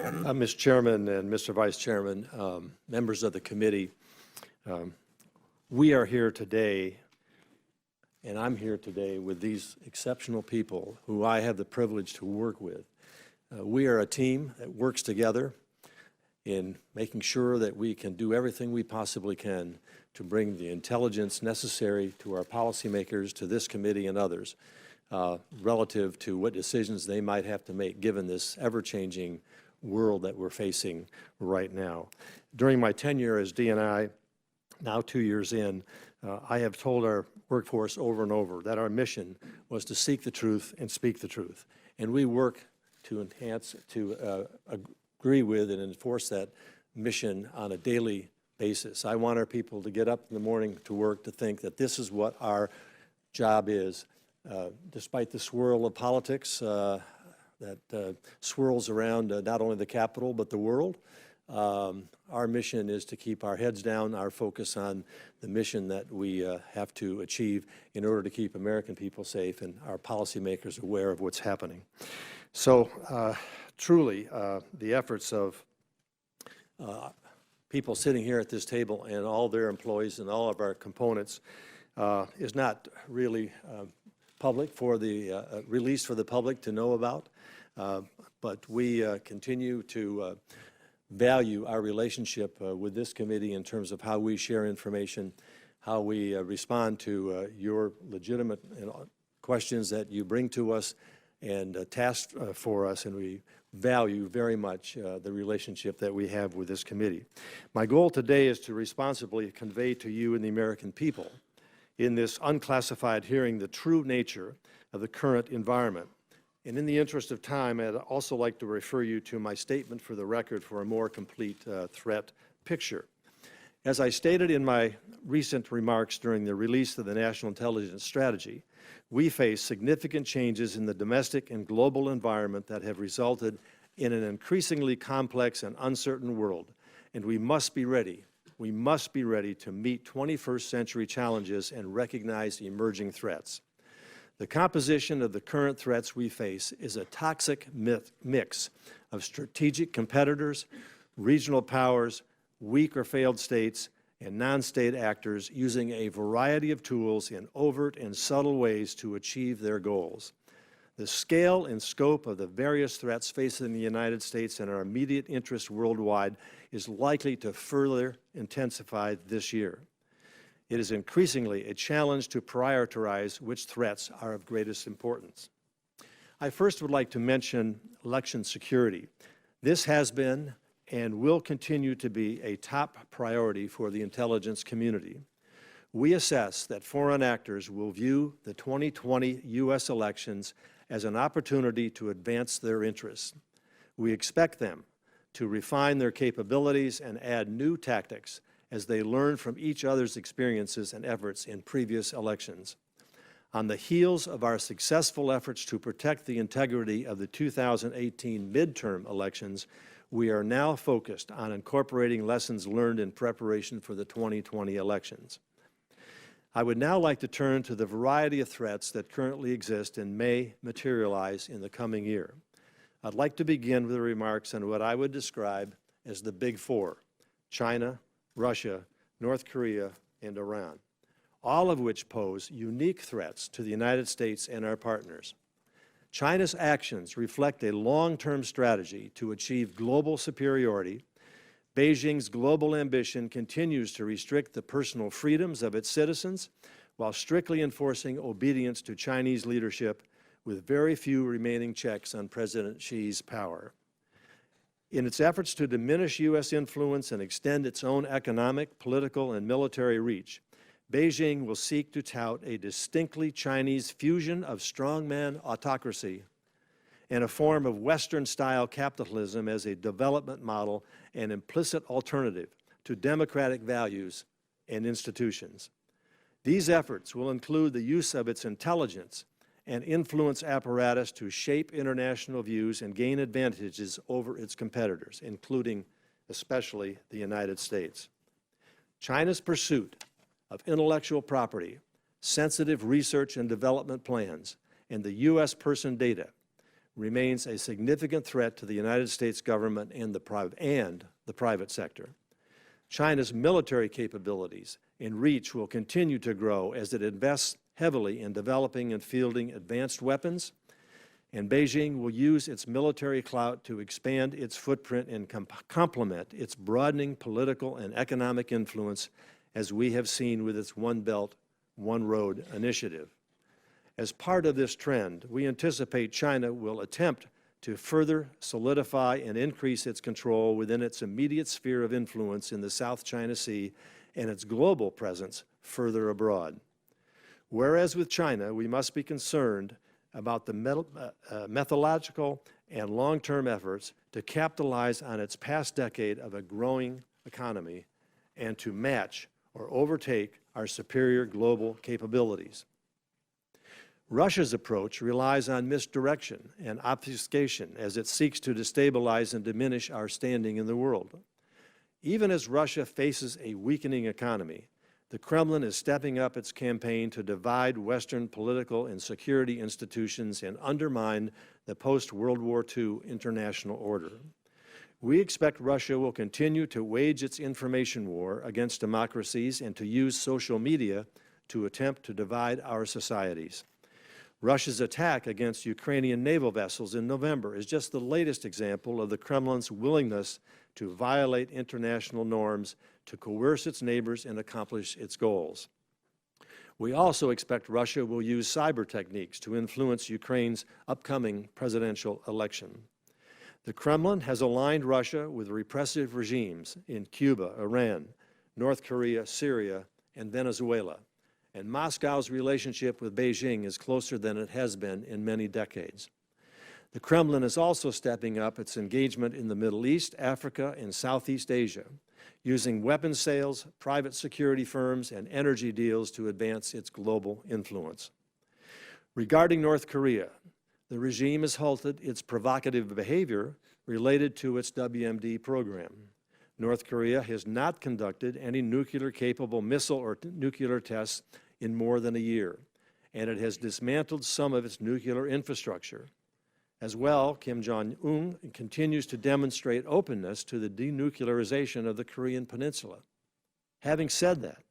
Mr. Chairman and Mr. Vice Chairman, members of the committee, we are here today, and I'm here today with these exceptional people who I have the privilege to work with. We are a team that works together in making sure that we can do everything we possibly can to bring the intelligence necessary to our policymakers, to this committee and others, relative to what decisions they might have to make given this ever-changing world that we're facing right now. During my tenure as DNI, now 2 years in, I have told our workforce over and over that our mission was to seek the truth and speak the truth. And we work to enhance, to agree with and enforce that mission on a daily basis. I want our people to get up in the morning to work to think that this is what our job is. Despite the swirl of politics that swirls around not only the Capitol but the world, our mission is to keep our heads down, our focus on the mission that we have to achieve in order to keep American people safe and our policymakers aware of what's happening. So truly, the efforts of people sitting here at this table and all their employees and all of our components is not really public for the released for the public to know about, but we continue to value our relationship with this committee in terms of how we share information, how we respond to your legitimate questions that you bring to us and tasks for us, and we value very much the relationship that we have with this committee. My goal today is to responsibly convey to you and the American people in this unclassified hearing the true nature of the current environment. And in the interest of time, I'd also like to refer you to my statement for the record for a more complete threat picture. As I stated in my recent remarks during the release of the National Intelligence Strategy, we face significant changes in the domestic and global environment that have resulted in an increasingly complex and uncertain world, and we must be ready. We must be ready to meet 21st century challenges and recognize emerging threats. The composition of the current threats we face is a toxic mix of strategic competitors, regional powers, weak or failed states, and non-state actors using a variety of tools in overt and subtle ways to achieve their goals. The scale and scope of the various threats facing the United States and our immediate interest worldwide is likely to further intensify this year. It is increasingly a challenge to prioritize which threats are of greatest importance. I first would like to mention election security. This has been and will continue to be a top priority for the intelligence community. We assess that foreign actors will view the 2020 U.S. elections as an opportunity to advance their interests. We expect them to refine their capabilities and add new tactics as they learn from each other's experiences and efforts in previous elections. On the heels of our successful efforts to protect the integrity of the 2018 midterm elections, we are now focused on incorporating lessons learned in preparation for the 2020 elections. I would now like to turn to the variety of threats that currently exist and may materialize in the coming year. I'd like to begin with remarks on what I would describe as the Big Four: China, Russia, North Korea, and Iran, all of which pose unique threats to the United States and our partners. China's actions reflect a long-term strategy to achieve global superiority. Beijing's global ambition continues to restrict the personal freedoms of its citizens while strictly enforcing obedience to Chinese leadership, with very few remaining checks on President Xi's power. In its efforts to diminish U.S. influence and extend its own economic, political, and military reach, Beijing will seek to tout a distinctly Chinese fusion of strongman autocracy and a form of Western-style capitalism as a development model and implicit alternative to democratic values and institutions. These efforts will include the use of its intelligence and influence apparatus to shape international views and gain advantages over its competitors, including especially the United States. China's pursuit of intellectual property, sensitive research and development plans, and the U.S. person data remains a significant threat to the United States government and the private sector. China's military capabilities and reach will continue to grow as it invests heavily in developing and fielding advanced weapons, and Beijing will use its military clout to expand its footprint and complement its broadening political and economic influence, as we have seen with its One Belt, One Road initiative. As part of this trend, we anticipate China will attempt to further solidify and increase its control within its immediate sphere of influence in the South China Sea and its global presence further abroad. Whereas with China, we must be concerned about the methodological and long-term efforts to capitalize on its past decade of a growing economy and to match or overtake our superior global capabilities. Russia's approach relies on misdirection and obfuscation as it seeks to destabilize and diminish our standing in the world. Even as Russia faces a weakening economy, the Kremlin is stepping up its campaign to divide Western political and security institutions and undermine the post-World War II international order. We expect Russia will continue to wage its information war against democracies and to use social media to attempt to divide our societies. Russia's attack against Ukrainian naval vessels in November is just the latest example of the Kremlin's willingness to violate international norms, to coerce its neighbors and accomplish its goals. We also expect Russia will use cyber techniques to influence Ukraine's upcoming presidential election. The Kremlin has aligned Russia with repressive regimes in Cuba, Iran, North Korea, Syria, and Venezuela. And Moscow's relationship with Beijing is closer than it has been in many decades. The Kremlin is also stepping up its engagement in the Middle East, Africa, and Southeast Asia, using weapons sales, private security firms, and energy deals to advance its global influence. Regarding North Korea, the regime has halted its provocative behavior related to its WMD program. North Korea has not conducted any nuclear-capable missile or nuclear tests in more than a year, and it has dismantled some of its nuclear infrastructure. As well, Kim Jong-Un continues to demonstrate openness to the denuclearization of the Korean Peninsula. Having said that,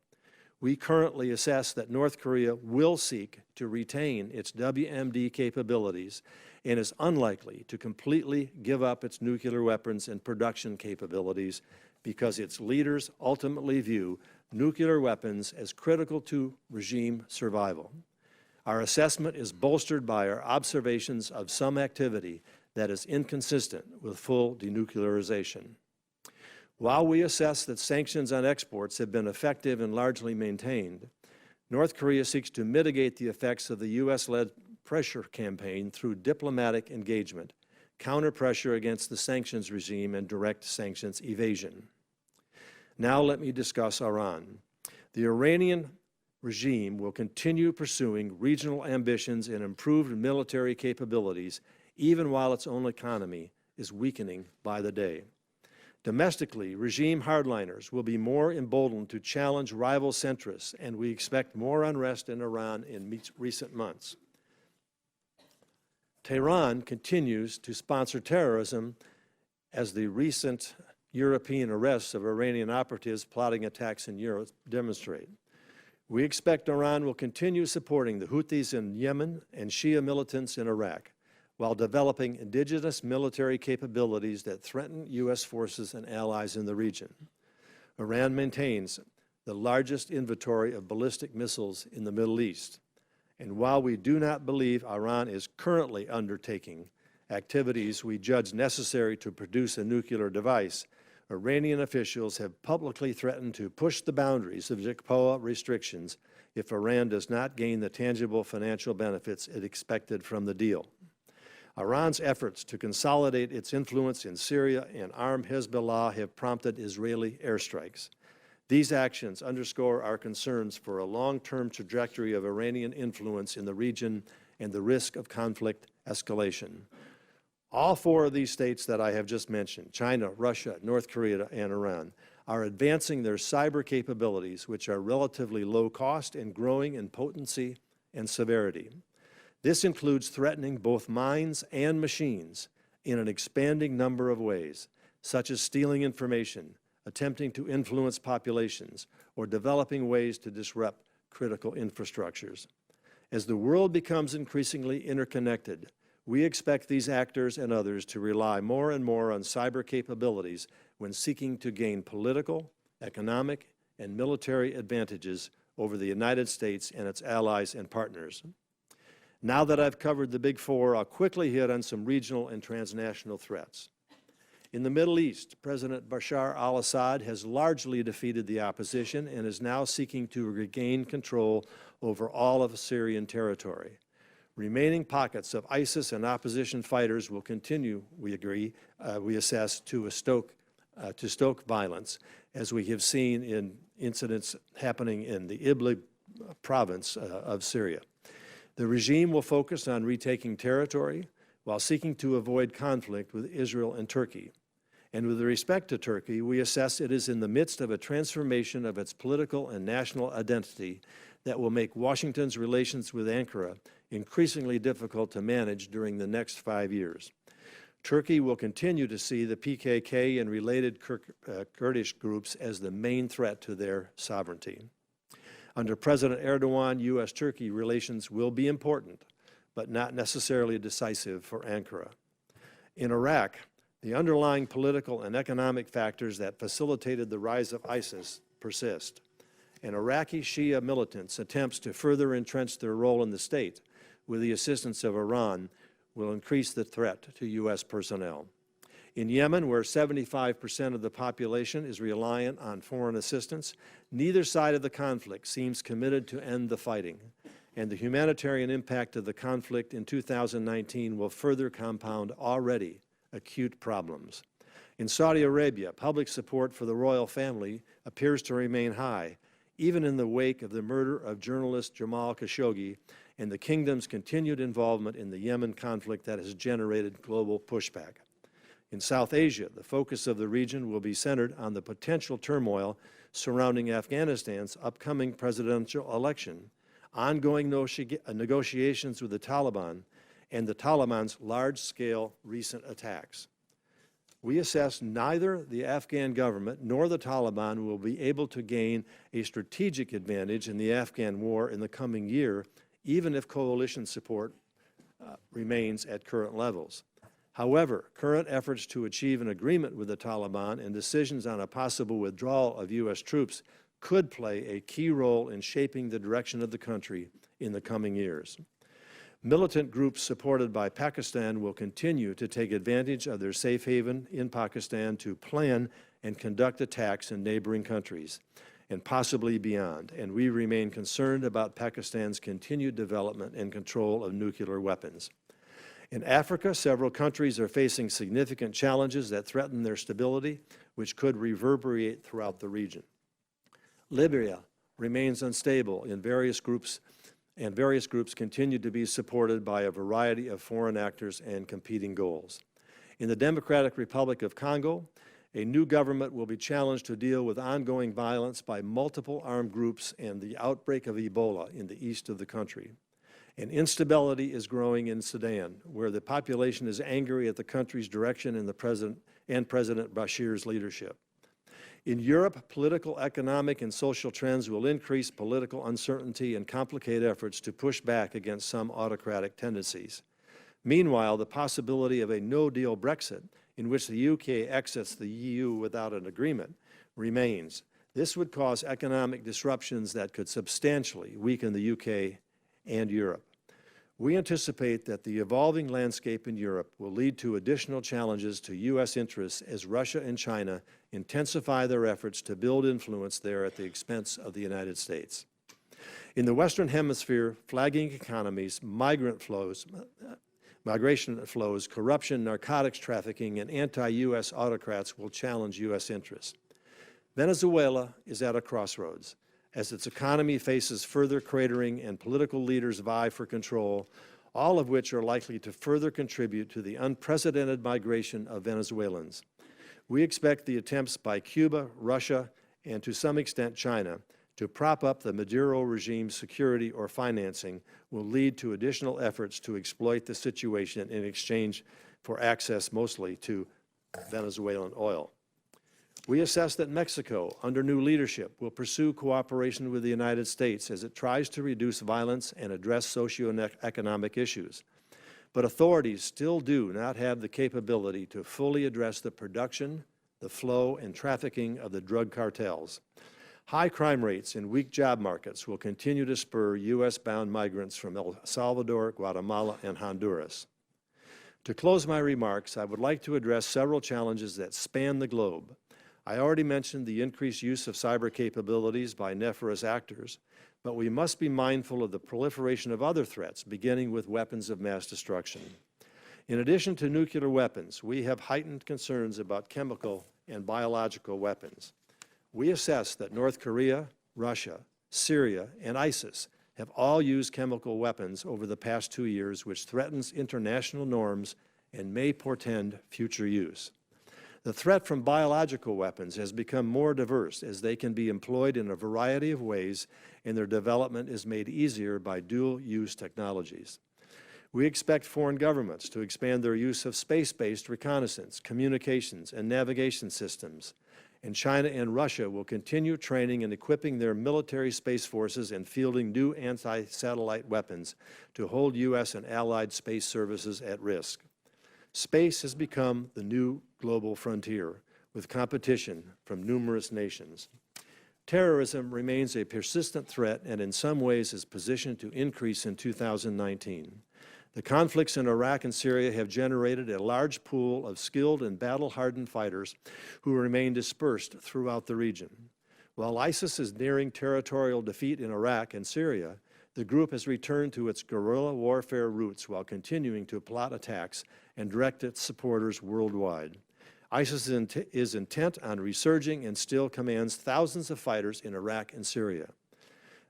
we currently assess that North Korea will seek to retain its WMD capabilities and is unlikely to completely give up its nuclear weapons and production capabilities because its leaders ultimately view nuclear weapons as critical to regime survival. Our assessment is bolstered by our observations of some activity that is inconsistent with full denuclearization. While we assess that sanctions on exports have been effective and largely maintained, North Korea seeks to mitigate the effects of the U.S.-led pressure campaign through diplomatic engagement, counter-pressure against the sanctions regime, and direct sanctions evasion. Now let me discuss Iran. The Iranian regime will continue pursuing regional ambitions and improved military capabilities, even while its own economy is weakening by the day. Domestically, regime hardliners will be more emboldened to challenge rival centrists, and we expect more unrest in Iran in recent months. Tehran continues to sponsor terrorism, as the recent European arrests of Iranian operatives plotting attacks in Europe demonstrate. We expect Iran will continue supporting the Houthis in Yemen and Shia militants in Iraq, while developing indigenous military capabilities that threaten U.S. forces and allies in the region. Iran maintains the largest inventory of ballistic missiles in the Middle East, and while we do not believe Iran is currently undertaking activities we judge necessary to produce a nuclear device, Iranian officials have publicly threatened to push the boundaries of JCPOA restrictions if Iran does not gain the tangible financial benefits it expected from the deal. Iran's efforts to consolidate its influence in Syria and arm Hezbollah have prompted Israeli airstrikes. These actions underscore our concerns for a long-term trajectory of Iranian influence in the region and the risk of conflict escalation. All four of these states that I have just mentioned, China, Russia, North Korea, and Iran, are advancing their cyber capabilities, which are relatively low cost and growing in potency and severity. This includes threatening both minds and machines in an expanding number of ways, such as stealing information, attempting to influence populations, or developing ways to disrupt critical infrastructures. As the world becomes increasingly interconnected, we expect these actors and others to rely more and more on cyber capabilities when seeking to gain political, economic, and military advantages over the United States and its allies and partners. Now that I've covered the big four, I'll quickly hit on some regional and transnational threats. In the Middle East, President Bashar al-Assad has largely defeated the opposition and is now seeking to regain control over all of Syrian territory. Remaining pockets of ISIS and opposition fighters will continue, we assess, to stoke violence, as we have seen in incidents happening in the Idlib province of Syria. The regime will focus on retaking territory while seeking to avoid conflict with Israel and Turkey. And with respect to Turkey, we assess it is in the midst of a transformation of its political and national identity that will make Washington's relations with Ankara increasingly difficult to manage during the next 5 years. Turkey will continue to see the PKK and related Kurdish groups as the main threat to their sovereignty. Under President Erdogan, U.S.-Turkey relations will be important, but not necessarily decisive for Ankara. In Iraq, the underlying political and economic factors that facilitated the rise of ISIS persist, and Iraqi Shia militants' attempts to further entrench their role in the state with the assistance of Iran will increase the threat to U.S. personnel. In Yemen, where 75% of the population is reliant on foreign assistance, neither side of the conflict seems committed to end the fighting, and the humanitarian impact of the conflict in 2019 will further compound already acute problems. In Saudi Arabia, public support for the royal family appears to remain high, even in the wake of the murder of journalist Jamal Khashoggi and the kingdom's continued involvement in the Yemen conflict that has generated global pushback. In South Asia, the focus of the region will be centered on the potential turmoil surrounding Afghanistan's upcoming presidential election, ongoing negotiations with the Taliban, and the Taliban's large-scale recent attacks. We assess neither the Afghan government nor the Taliban will be able to gain a strategic advantage in the Afghan war in the coming year, even if coalition support remains at current levels. However, current efforts to achieve an agreement with the Taliban and decisions on a possible withdrawal of U.S. troops could play a key role in shaping the direction of the country in the coming years. Militant groups supported by Pakistan will continue to take advantage of their safe haven in Pakistan to plan and conduct attacks in neighboring countries, and possibly beyond, and we remain concerned about Pakistan's continued development and control of nuclear weapons. In Africa, several countries are facing significant challenges that threaten their stability, which could reverberate throughout the region. Libya remains unstable in various groups, and various groups continue to be supported by a variety of foreign actors and competing goals. In the Democratic Republic of Congo, a new government will be challenged to deal with ongoing violence by multiple armed groups and the outbreak of Ebola in the east of the country. And instability is growing in Sudan, where the population is angry at the country's direction and President Bashir's leadership. In Europe, political, economic, and social trends will increase political uncertainty and complicate efforts to push back against some autocratic tendencies. Meanwhile, the possibility of a no-deal Brexit, in which the UK exits the EU without an agreement, remains. This would cause economic disruptions that could substantially weaken the UK and Europe. We anticipate that the evolving landscape in Europe will lead to additional challenges to U.S. interests as Russia and China intensify their efforts to build influence there at the expense of the United States. In the Western Hemisphere, flagging economies, migration flows, corruption, narcotics trafficking, and anti-U.S. autocrats will challenge U.S. interests. Venezuela is at a crossroads, as its economy faces further cratering and political leaders vie for control, all of which are likely to further contribute to the unprecedented migration of Venezuelans. We expect the attempts by Cuba, Russia, and to some extent China to prop up the Maduro regime's security or financing will lead to additional efforts to exploit the situation in exchange for access mostly to Venezuelan oil. We assess that Mexico, under new leadership, will pursue cooperation with the United States as it tries to reduce violence and address socioeconomic issues. But authorities still do not have the capability to fully address the production, the flow, and trafficking of the drug cartels. High crime rates and weak job markets will continue to spur U.S.-bound migrants from El Salvador, Guatemala, and Honduras. To close my remarks, I would like to address several challenges that span the globe. I already mentioned the increased use of cyber capabilities by nefarious actors, but we must be mindful of the proliferation of other threats, beginning with weapons of mass destruction. In addition to nuclear weapons, we have heightened concerns about chemical and biological weapons. We assess that North Korea, Russia, Syria, and ISIS have all used chemical weapons over the past 2 years, which threatens international norms and may portend future use. The threat from biological weapons has become more diverse as they can be employed in a variety of ways, and their development is made easier by dual-use technologies. We expect foreign governments to expand their use of space-based reconnaissance, communications, and navigation systems, and China and Russia will continue training and equipping their military space forces and fielding new anti-satellite weapons to hold U.S. and allied space services at risk. Space has become the new global frontier, with competition from numerous nations. Terrorism remains a persistent threat and in some ways is positioned to increase in 2019. The conflicts in Iraq and Syria have generated a large pool of skilled and battle-hardened fighters who remain dispersed throughout the region. While ISIS is nearing territorial defeat in Iraq and Syria, the group has returned to its guerrilla warfare roots while continuing to plot attacks and direct its supporters worldwide. ISIS is intent on resurging and still commands thousands of fighters in Iraq and Syria.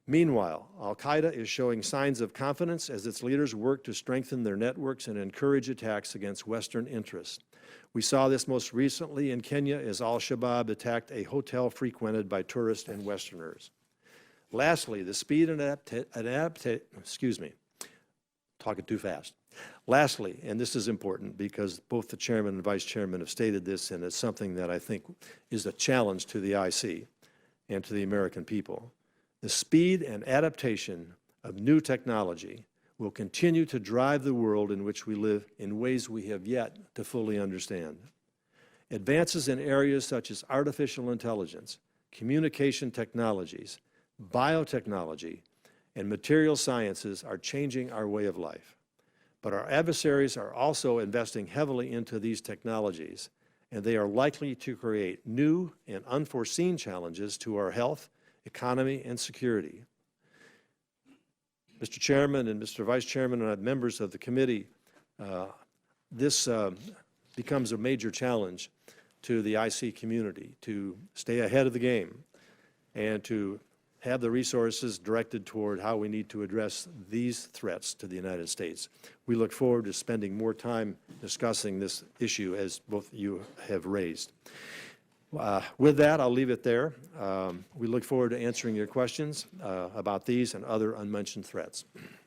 Meanwhile, al-Qaeda is showing signs of confidence as its leaders work to strengthen their networks and encourage attacks against Western interests. We saw this most recently in Kenya as al-Shabaab attacked a hotel frequented by tourists and Westerners. Lastly, the speed and Lastly, and this is important because both the chairman and vice chairman have stated this, and it's something that I think is a challenge to the IC and to the American people. The speed and adaptation of new technology will continue to drive the world in which we live in ways we have yet to fully understand. Advances in areas such as artificial intelligence, communication technologies, biotechnology, and material sciences are changing our way of life. But our adversaries are also investing heavily into these technologies, and they are likely to create new and unforeseen challenges to our health, economy, and security. Mr. Chairman and Mr. Vice Chairman and members of the committee, this becomes a major challenge to the IC community to stay ahead of the game and to have the resources directed toward how we need to address these threats to the United States. We look forward to spending more time discussing this issue as both you have raised. With that, I'll leave it there. We look forward to answering your questions about these and other unmentioned threats.